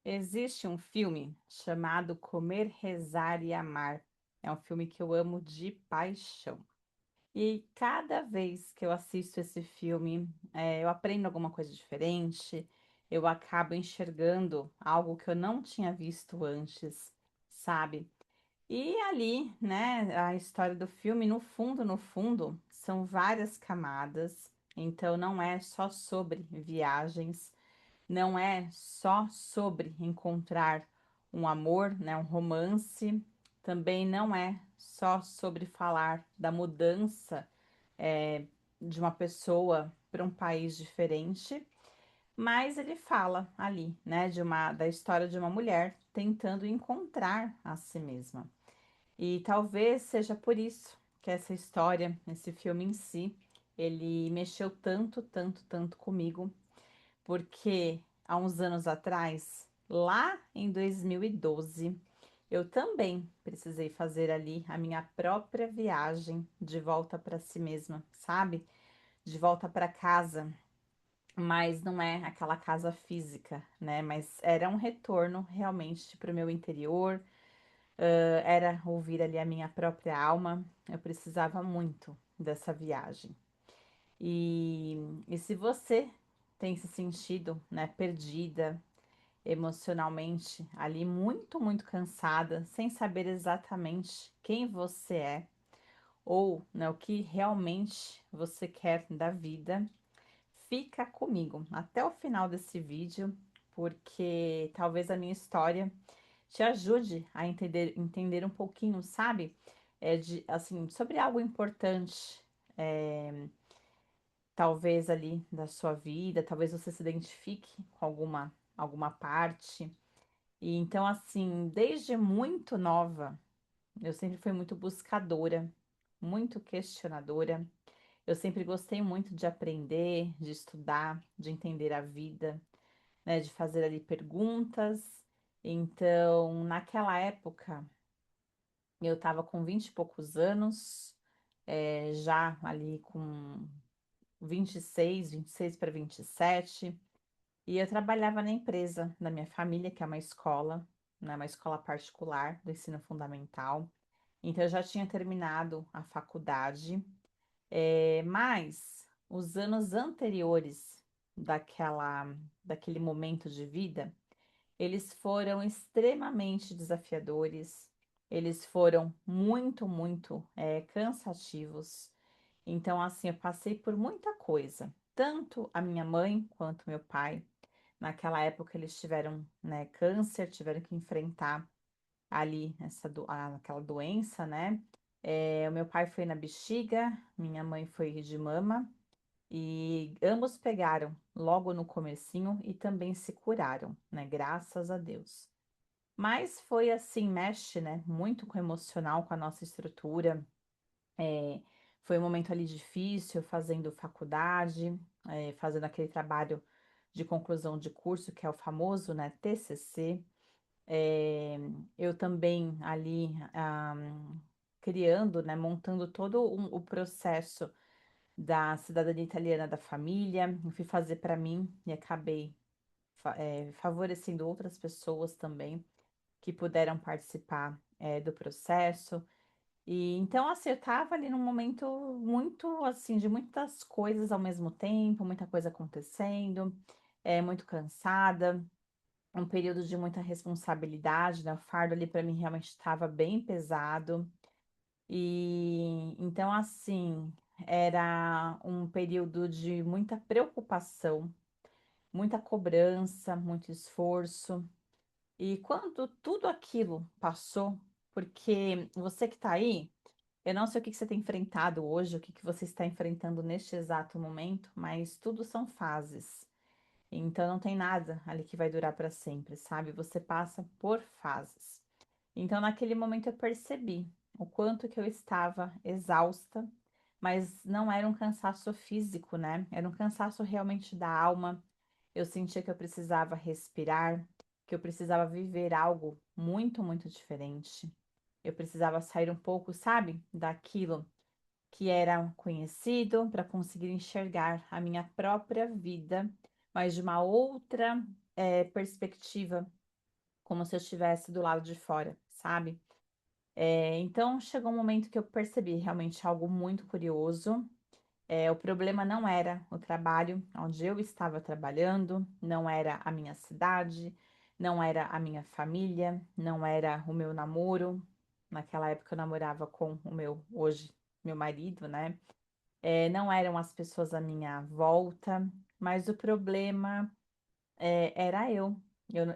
Existe um filme chamado Comer, Rezar e Amar. É um filme que eu amo de paixão. E cada vez que eu assisto esse filme, eu aprendo alguma coisa diferente, eu acabo enxergando algo que eu não tinha visto antes, sabe? E ali, né, a história do filme, no fundo, são várias camadas, então não é só sobre viagens. Não é só sobre encontrar um amor, né, um romance, também não é só sobre falar da mudança de uma pessoa para um país diferente, mas ele fala ali, né, da história de uma mulher tentando encontrar a si mesma. E talvez seja por isso que essa história, esse filme em si, ele mexeu tanto, tanto, tanto comigo porque há uns anos atrás, lá em 2012, eu também precisei fazer ali a minha própria viagem de volta para si mesma, sabe? De volta para casa, mas não é aquela casa física, né? Mas era um retorno realmente para o meu interior, era ouvir ali a minha própria alma. Eu precisava muito dessa viagem. E se você tem se sentido, né, perdida emocionalmente, ali muito, muito cansada, sem saber exatamente quem você é ou, né, o que realmente você quer da vida, fica comigo até o final desse vídeo, porque talvez a minha história te ajude a entender um pouquinho, sabe? Assim, sobre algo importante. Talvez ali da sua vida, talvez você se identifique com alguma parte. E então, assim, desde muito nova, eu sempre fui muito buscadora, muito questionadora. Eu sempre gostei muito de aprender, de estudar, de entender a vida, né, de fazer ali perguntas. Então, naquela época, eu estava com 20 e poucos anos, já ali com 26 para 27. E eu trabalhava na empresa da minha família, que é uma escola, né, uma escola particular do ensino fundamental. Então, eu já tinha terminado a faculdade, mas os anos anteriores daquele momento de vida, eles foram extremamente desafiadores, eles foram muito, muito, cansativos. Então, assim, eu passei por muita coisa, tanto a minha mãe quanto meu pai. Naquela época eles tiveram, né, câncer, tiveram que enfrentar ali aquela doença, né? O meu pai foi na bexiga, minha mãe foi de mama e ambos pegaram logo no comecinho e também se curaram, né? Graças a Deus. Mas foi assim, mexe, né? Muito com o emocional, com a nossa estrutura. É, Foi um momento ali difícil, fazendo faculdade, fazendo aquele trabalho de conclusão de curso, que é o famoso, né, TCC. É, eu também ali criando, né, montando todo o processo da cidadania italiana da família. Eu fui fazer para mim e acabei favorecendo outras pessoas também que puderam participar, do processo. E então, assim, eu tava ali num momento muito, assim, de muitas coisas ao mesmo tempo, muita coisa acontecendo, muito cansada, um período de muita responsabilidade, né? O fardo ali para mim realmente estava bem pesado. E então, assim, era um período de muita preocupação, muita cobrança, muito esforço. E quando tudo aquilo passou, porque você que tá aí, eu não sei o que que você tem enfrentado hoje, o que que você está enfrentando neste exato momento, mas tudo são fases. Então não tem nada ali que vai durar para sempre, sabe? Você passa por fases. Então naquele momento eu percebi o quanto que eu estava exausta, mas não era um cansaço físico, né? Era um cansaço realmente da alma. Eu sentia que eu precisava respirar, que eu precisava viver algo muito, muito diferente. Eu precisava sair um pouco, sabe, daquilo que era conhecido para conseguir enxergar a minha própria vida, mas de uma outra perspectiva. como se eu estivesse do lado de fora, sabe? Então chegou um momento que eu percebi realmente algo muito curioso. O problema não era o trabalho onde eu estava trabalhando, não era a minha cidade, não era a minha família, não era o meu namoro. Naquela época eu namorava com o meu, hoje, meu marido, né? Não eram as pessoas à minha volta, mas o problema era eu.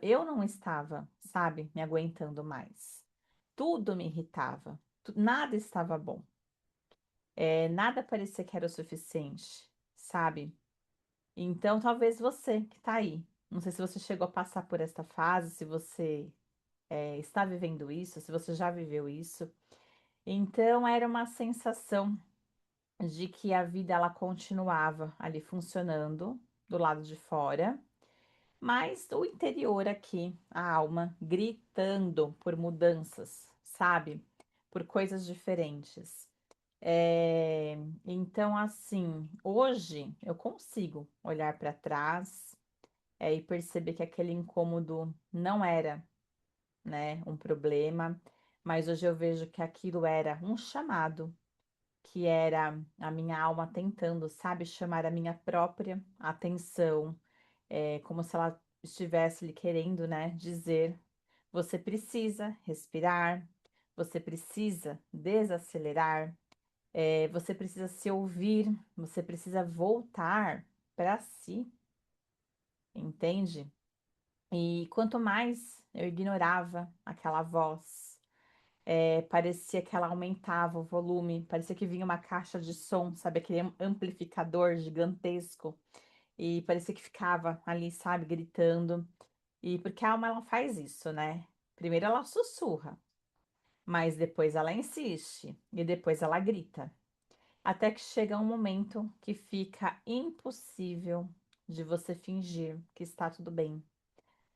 Eu não estava, sabe, me aguentando mais. Tudo me irritava, nada estava bom. Nada parecia que era o suficiente, sabe? Então, talvez você que tá aí. Não sei se você chegou a passar por esta fase, se você está vivendo isso, se você já viveu isso. Então, era uma sensação de que a vida ela continuava ali funcionando do lado de fora, mas o interior aqui, a alma gritando por mudanças, sabe? Por coisas diferentes. Então, assim, hoje eu consigo olhar para trás, e perceber que aquele incômodo não era, né, um problema, mas hoje eu vejo que aquilo era um chamado, que era a minha alma tentando, sabe, chamar a minha própria atenção, como se ela estivesse lhe querendo, né, dizer: você precisa respirar, você precisa desacelerar, você precisa se ouvir, você precisa voltar para si, entende? E quanto mais eu ignorava aquela voz, parecia que ela aumentava o volume, parecia que vinha uma caixa de som, sabe, aquele amplificador gigantesco, e parecia que ficava ali, sabe, gritando. E porque a alma ela faz isso, né? Primeiro ela sussurra, mas depois ela insiste e depois ela grita. Até que chega um momento que fica impossível de você fingir que está tudo bem,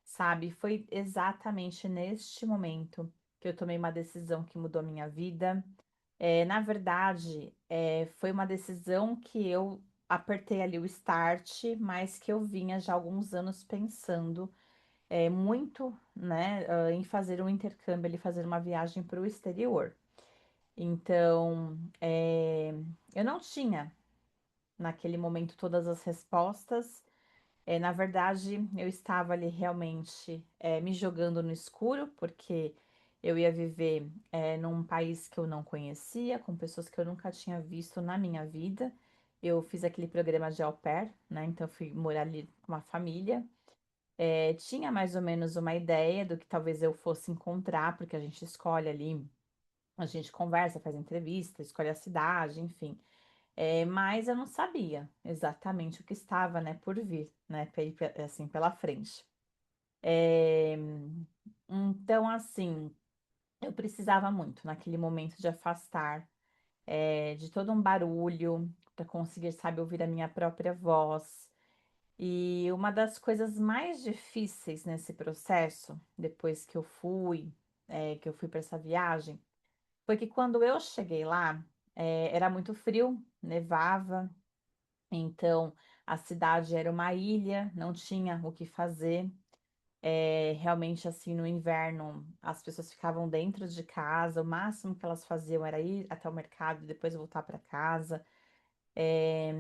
sabe? Foi exatamente neste momento que eu tomei uma decisão que mudou a minha vida. Na verdade, foi uma decisão que eu apertei ali o start, mas que eu vinha já há alguns anos pensando muito, né, em fazer um intercâmbio, ali, fazer uma viagem para o exterior. Então, eu não tinha naquele momento todas as respostas. Na verdade, eu estava ali realmente me jogando no escuro, porque eu ia viver num país que eu não conhecia, com pessoas que eu nunca tinha visto na minha vida. Eu fiz aquele programa de au pair, né? Então, eu fui morar ali com uma família. Tinha mais ou menos uma ideia do que talvez eu fosse encontrar, porque a gente escolhe ali, a gente conversa, faz entrevista, escolhe a cidade, enfim. Mas eu não sabia exatamente o que estava, né, por vir, né, assim, pela frente. É, então, assim, eu precisava muito naquele momento de afastar de todo um barulho para conseguir, sabe, ouvir a minha própria voz. E uma das coisas mais difíceis nesse processo, depois que eu fui para essa viagem, foi que quando eu cheguei lá, era muito frio, nevava. Então, a cidade era uma ilha, não tinha o que fazer. Realmente, assim, no inverno, as pessoas ficavam dentro de casa, o máximo que elas faziam era ir até o mercado e depois voltar para casa.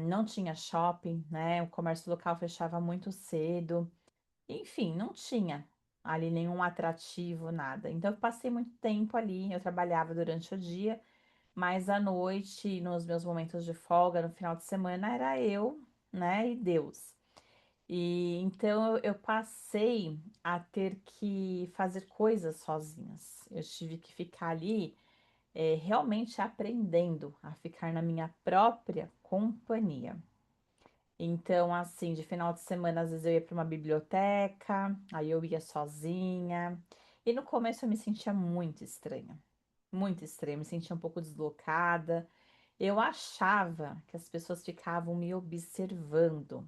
Não tinha shopping, né? O comércio local fechava muito cedo. Enfim, não tinha ali nenhum atrativo, nada. Então, eu passei muito tempo ali. Eu trabalhava durante o dia, mas à noite, nos meus momentos de folga, no final de semana, era eu, né, e Deus. E então eu passei a ter que fazer coisas sozinhas. Eu tive que ficar ali, realmente aprendendo a ficar na minha própria companhia. Então, assim, de final de semana, às vezes eu ia para uma biblioteca, aí eu ia sozinha. E no começo eu me sentia muito estranha, me sentia um pouco deslocada. Eu achava que as pessoas ficavam me observando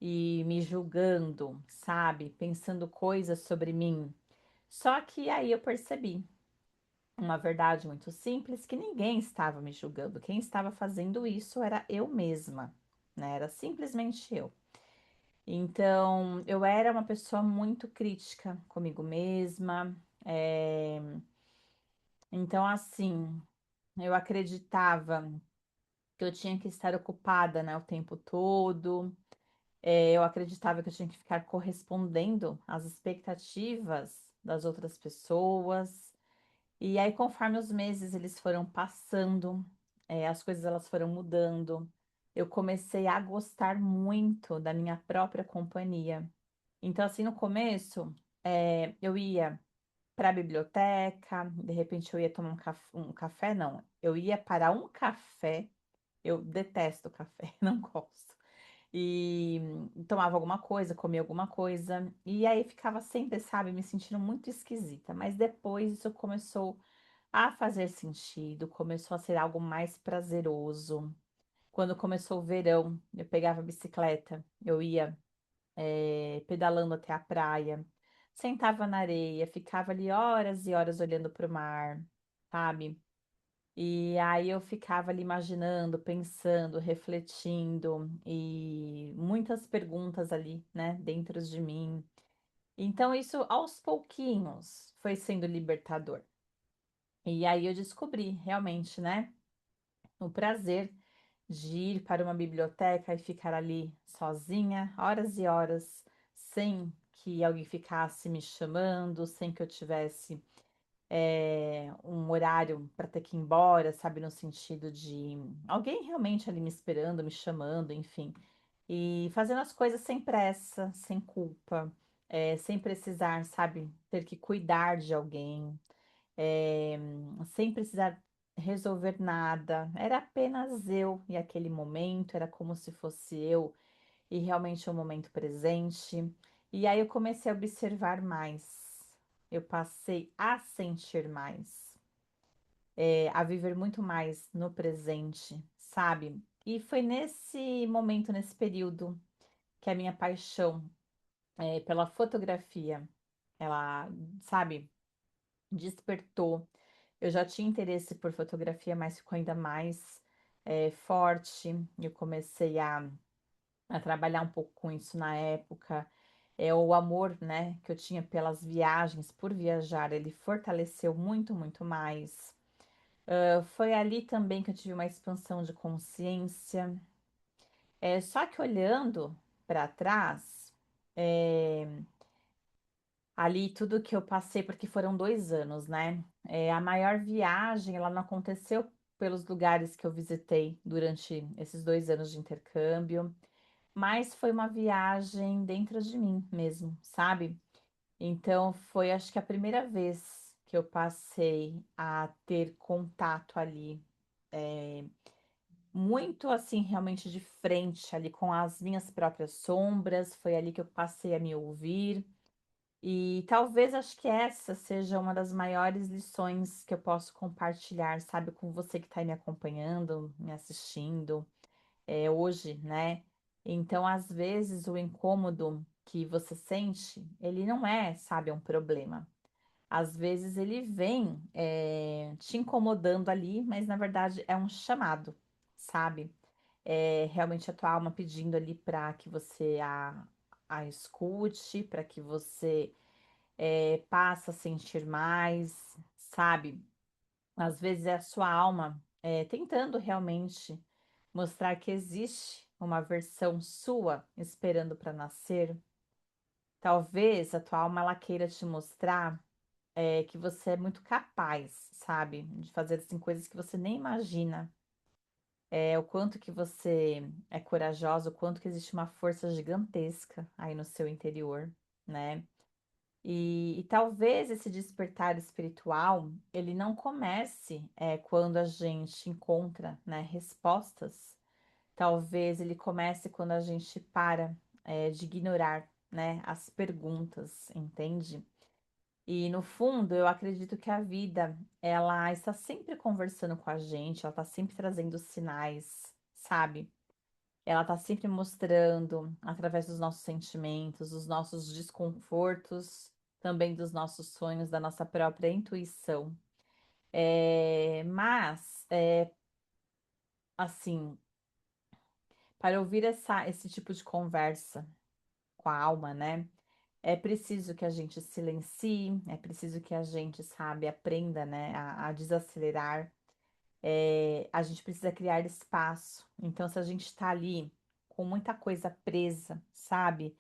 e me julgando, sabe? Pensando coisas sobre mim. Só que aí eu percebi uma verdade muito simples, que ninguém estava me julgando. Quem estava fazendo isso era eu mesma, né? Era simplesmente eu. Então, eu era uma pessoa muito crítica comigo mesma. eh, Então, assim, eu acreditava que eu tinha que estar ocupada, né, o tempo todo. Eu acreditava que eu tinha que ficar correspondendo às expectativas das outras pessoas. E aí, conforme os meses eles foram passando, as coisas elas foram mudando. Eu comecei a gostar muito da minha própria companhia. Então, assim, no começo, eu ia para a biblioteca, de repente eu ia tomar um café, não, eu ia para um café, eu detesto café, não gosto. E tomava alguma coisa, comia alguma coisa, e aí ficava sempre, sabe, me sentindo muito esquisita. Mas depois isso começou a fazer sentido, começou a ser algo mais prazeroso. Quando começou o verão, eu pegava a bicicleta, eu ia pedalando até a praia, sentava na areia, ficava ali horas e horas olhando para o mar, sabe? E aí eu ficava ali imaginando, pensando, refletindo e muitas perguntas ali, né, dentro de mim. Então isso aos pouquinhos foi sendo libertador. E aí eu descobri realmente, né, o prazer de ir para uma biblioteca e ficar ali sozinha, horas e horas, sem que alguém ficasse me chamando, sem que eu tivesse um horário para ter que ir embora, sabe? No sentido de alguém realmente ali me esperando, me chamando, enfim. E fazendo as coisas sem pressa, sem culpa, sem precisar, sabe, ter que cuidar de alguém, eh, sem precisar resolver nada. Era apenas eu e aquele momento, era como se fosse eu e realmente o momento presente. E aí eu comecei a observar mais, eu passei a sentir mais, a viver muito mais no presente, sabe? E foi nesse momento, nesse período, que a minha paixão, pela fotografia, ela, sabe, despertou. Eu já tinha interesse por fotografia, mas ficou ainda mais, forte. Eu comecei a trabalhar um pouco com isso na época. O amor, né, que eu tinha pelas viagens, por viajar, ele fortaleceu muito, muito mais. Foi ali também que eu tive uma expansão de consciência. Só que olhando para trás, é, ali tudo que eu passei, porque foram 2 anos, né? A maior viagem, ela não aconteceu pelos lugares que eu visitei durante esses 2 anos de intercâmbio, mas foi uma viagem dentro de mim mesmo, sabe? Então foi, acho que a primeira vez que eu passei a ter contato ali, muito assim, realmente de frente ali com as minhas próprias sombras, foi ali que eu passei a me ouvir. E talvez acho que essa seja uma das maiores lições que eu posso compartilhar, sabe, com você que está me acompanhando, me assistindo, hoje, né? Então, às vezes, o incômodo que você sente, ele não é, sabe, um problema. Às vezes ele vem, te incomodando ali, mas na verdade é um chamado, sabe? É realmente a tua alma pedindo ali para que você a escute, para que você passe a sentir mais, sabe? Às vezes é a sua alma tentando realmente mostrar que existe uma versão sua esperando para nascer. Talvez a tua alma ela queira te mostrar que você é muito capaz, sabe? De fazer assim, coisas que você nem imagina. O quanto que você é corajosa, o quanto que existe uma força gigantesca aí no seu interior, né? E talvez esse despertar espiritual, ele não comece quando a gente encontra, né, respostas. Talvez ele comece quando a gente para, de ignorar, né, as perguntas, entende? E no fundo, eu acredito que a vida, ela está sempre conversando com a gente, ela está sempre trazendo sinais, sabe? Ela está sempre mostrando, através dos nossos sentimentos, dos nossos desconfortos, também dos nossos sonhos, da nossa própria intuição. Mas, assim, para ouvir esse tipo de conversa, com a alma, né? É preciso que a gente silencie, é preciso que a gente, sabe, aprenda, né, a desacelerar. A gente precisa criar espaço. Então, se a gente está ali com muita coisa presa, sabe?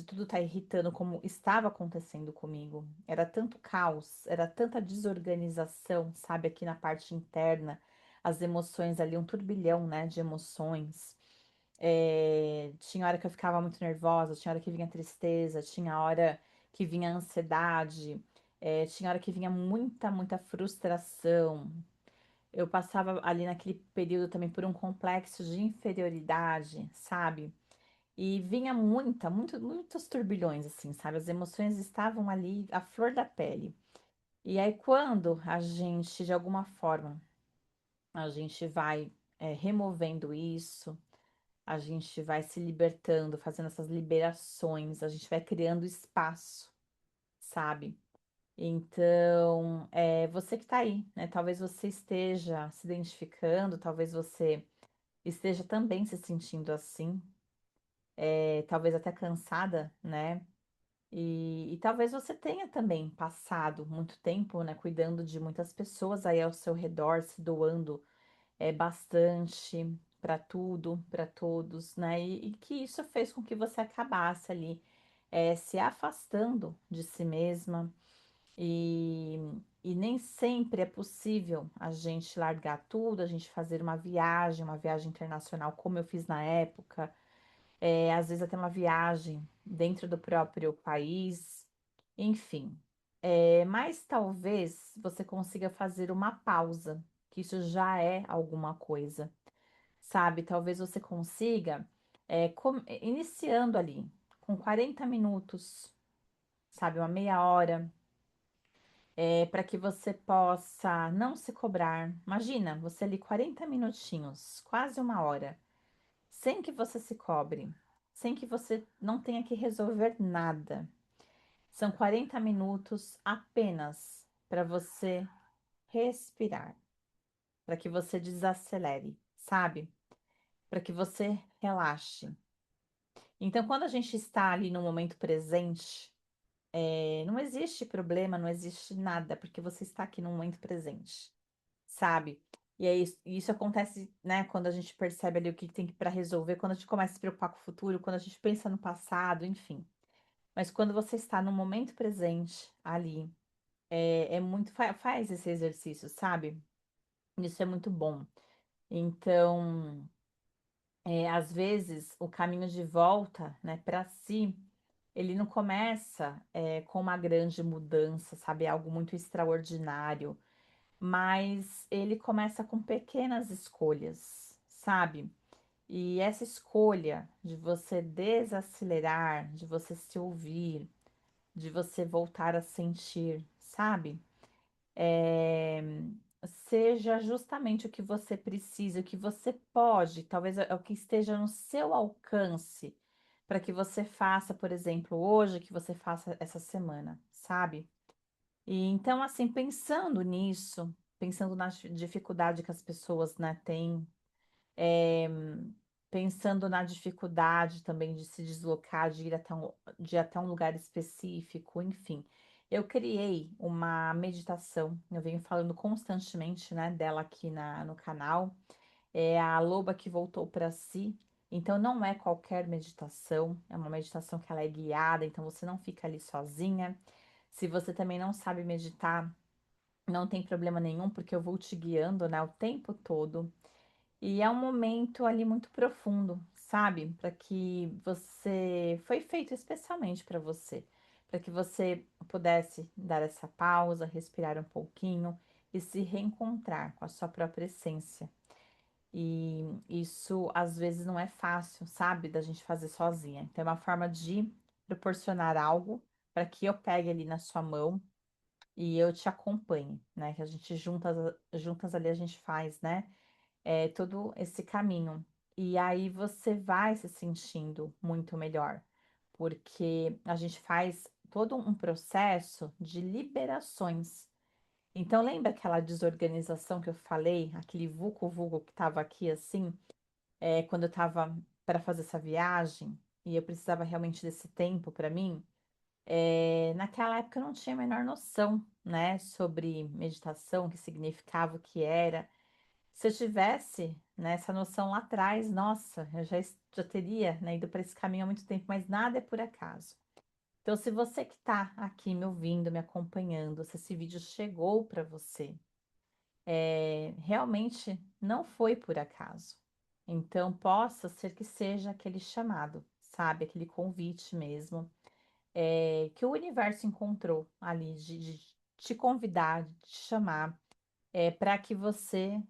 Tudo está irritando como estava acontecendo comigo. Era tanto caos, era tanta desorganização, sabe, aqui na parte interna, as emoções ali, um turbilhão, né, de emoções. Tinha hora que eu ficava muito nervosa, tinha hora que vinha tristeza, tinha hora que vinha ansiedade, tinha hora que vinha muita frustração. Eu passava ali naquele período também por um complexo de inferioridade, sabe? E vinha muitos turbilhões, assim, sabe? As emoções estavam ali à flor da pele. E aí, quando a gente, de alguma forma, a gente vai, removendo isso, a gente vai se libertando, fazendo essas liberações, a gente vai criando espaço, sabe? Então, você que tá aí, né? Talvez você esteja se identificando, talvez você esteja também se sentindo assim, talvez até cansada, né? E talvez você tenha também passado muito tempo, né, cuidando de muitas pessoas aí ao seu redor, se doando bastante para tudo, para todos, né? E que isso fez com que você acabasse ali se afastando de si mesma. E, e nem sempre é possível a gente largar tudo, a gente fazer uma viagem internacional, como eu fiz na época, às vezes até uma viagem dentro do próprio país, enfim. Mas talvez você consiga fazer uma pausa, que isso já é alguma coisa, sabe? Talvez você consiga, iniciando ali, com 40 minutos, sabe? Uma meia hora, para que você possa não se cobrar. Imagina, você ali 40 minutinhos, quase uma hora sem que você se cobre, sem que você não tenha que resolver nada. São 40 minutos apenas para você respirar, para que você desacelere, sabe? Para que você relaxe. Então, quando a gente está ali no momento presente, não existe problema, não existe nada, porque você está aqui no momento presente, sabe? E aí, isso acontece, né, quando a gente percebe ali o que tem para resolver, quando a gente começa a se preocupar com o futuro, quando a gente pensa no passado, enfim. Mas quando você está no momento presente, ali, faz esse exercício, sabe? Isso é muito bom. Então, às vezes, o caminho de volta, né, para si, ele não começa, com uma grande mudança, sabe? Algo muito extraordinário, mas ele começa com pequenas escolhas, sabe? E essa escolha de você desacelerar, de você se ouvir, de você voltar a sentir, sabe? É, seja justamente o que você precisa, o que você pode, talvez é o que esteja no seu alcance, para que você faça, por exemplo, hoje, que você faça essa semana, sabe? E então, assim, pensando nisso, pensando na dificuldade que as pessoas, né, têm, é, pensando na dificuldade também de se deslocar, de ir até um lugar específico, enfim. Eu criei uma meditação, eu venho falando constantemente, né, dela aqui no canal. É a loba que voltou para si. Então, não é qualquer meditação, é uma meditação que ela é guiada, então você não fica ali sozinha. Se você também não sabe meditar, não tem problema nenhum, porque eu vou te guiando, né, o tempo todo. E é um momento ali muito profundo, sabe? Para que você foi feito especialmente para você, para que você pudesse dar essa pausa, respirar um pouquinho e se reencontrar com a sua própria essência. E isso às vezes não é fácil, sabe, da gente fazer sozinha. Então é uma forma de proporcionar algo para que eu pegue ali na sua mão e eu te acompanhe, né? Que a gente juntas ali a gente faz, né? Todo esse caminho. E aí você vai se sentindo muito melhor, porque a gente faz todo um processo de liberações. Então, lembra aquela desorganização que eu falei, aquele vulco-vulco que estava aqui assim, quando eu estava para fazer essa viagem? e eu precisava realmente desse tempo para mim, naquela época eu não tinha a menor noção, né, sobre meditação, o que significava, o que era. Se eu tivesse, né, essa noção lá atrás, nossa, eu já teria, né, ido para esse caminho há muito tempo, mas nada é por acaso. Então, se você que está aqui me ouvindo, me acompanhando, se esse vídeo chegou para você, realmente não foi por acaso. Então, possa ser que seja aquele chamado, sabe? Aquele convite mesmo, que o universo encontrou ali de te convidar, de te chamar, para que você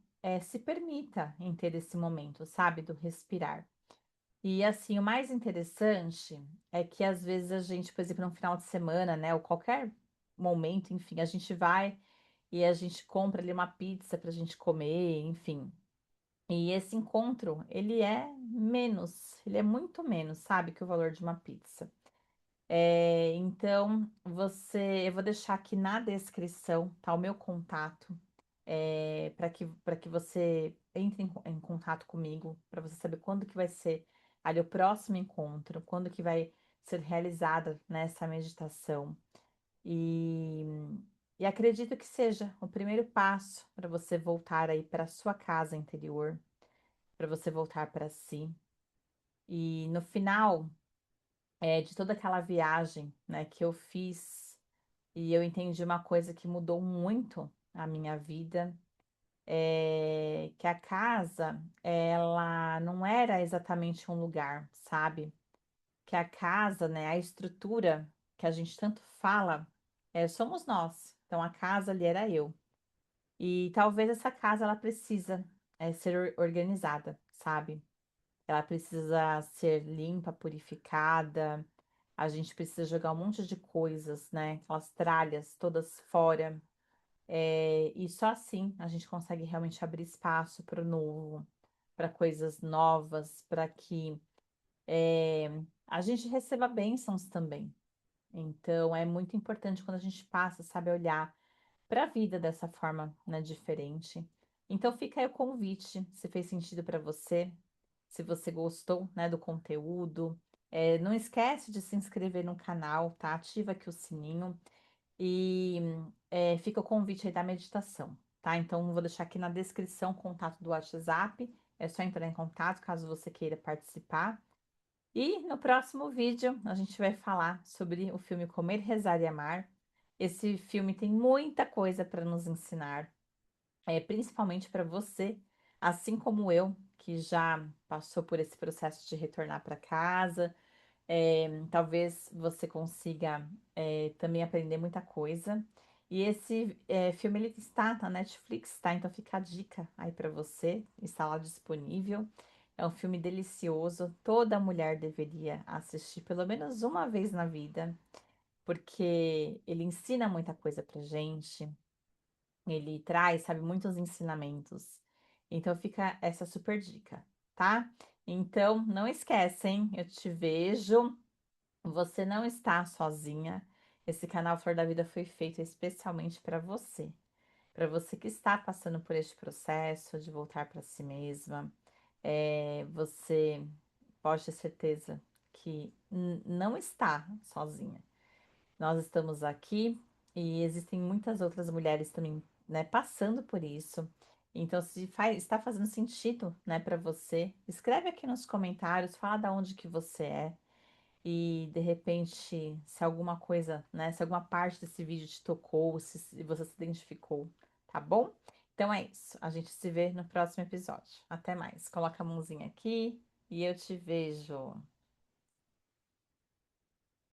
se permita em ter esse momento, sabe? Do respirar. E assim, o mais interessante é que às vezes a gente, por exemplo, no final de semana, né, ou qualquer momento, enfim, a gente vai e a gente compra ali uma pizza para a gente comer, enfim. E esse encontro, ele é menos, ele é muito menos, sabe, que o valor de uma pizza. Então, eu vou deixar aqui na descrição, tá, o meu contato, para que você entre em contato comigo, para você saber quando que vai ser ali o próximo encontro, quando que vai ser realizada nessa meditação. E, e acredito que seja o primeiro passo para você voltar aí para sua casa interior, para você voltar para si. E no final, de toda aquela viagem, né, que eu fiz, e eu entendi uma coisa que mudou muito a minha vida, que a casa, ela não era exatamente um lugar, sabe? Que a casa, né, a estrutura que a gente tanto fala, somos nós. Então a casa ali era eu. E talvez essa casa ela precisa ser organizada, sabe? Ela precisa ser limpa, purificada. A gente precisa jogar um monte de coisas, né? Aquelas tralhas todas fora. E só assim a gente consegue realmente abrir espaço para o novo, para coisas novas, para que a gente receba bênçãos também. Então é muito importante quando a gente passa, sabe, a olhar para a vida dessa forma, né, diferente. Então fica aí o convite, se fez sentido para você, se você gostou, né, do conteúdo. Não esquece de se inscrever no canal, tá? Ativa aqui o sininho e fica o convite aí da meditação, tá? Então vou deixar aqui na descrição o contato do WhatsApp. É só entrar em contato caso você queira participar. E no próximo vídeo a gente vai falar sobre o filme Comer, Rezar e Amar. Esse filme tem muita coisa para nos ensinar, principalmente para você, assim como eu, que já passou por esse processo de retornar para casa. Talvez você consiga também aprender muita coisa. E esse filme ele está na Netflix, tá? Então fica a dica aí para você, está lá disponível. É um filme delicioso, toda mulher deveria assistir pelo menos uma vez na vida, porque ele ensina muita coisa pra gente, ele traz, sabe, muitos ensinamentos. Então fica essa super dica, tá? Então não esquecem, eu te vejo. Você não está sozinha. Esse canal Flor da Vida foi feito especialmente para você que está passando por este processo de voltar para si mesma. Você pode ter certeza que não está sozinha. Nós estamos aqui e existem muitas outras mulheres também, né, passando por isso. Então, se está fazendo sentido, né, para você, escreve aqui nos comentários, fala da onde que você é. E de repente, se alguma coisa, né, se alguma parte desse vídeo te tocou, se você se identificou, tá bom? Então é isso. A gente se vê no próximo episódio. Até mais. Coloca a mãozinha aqui e eu te vejo.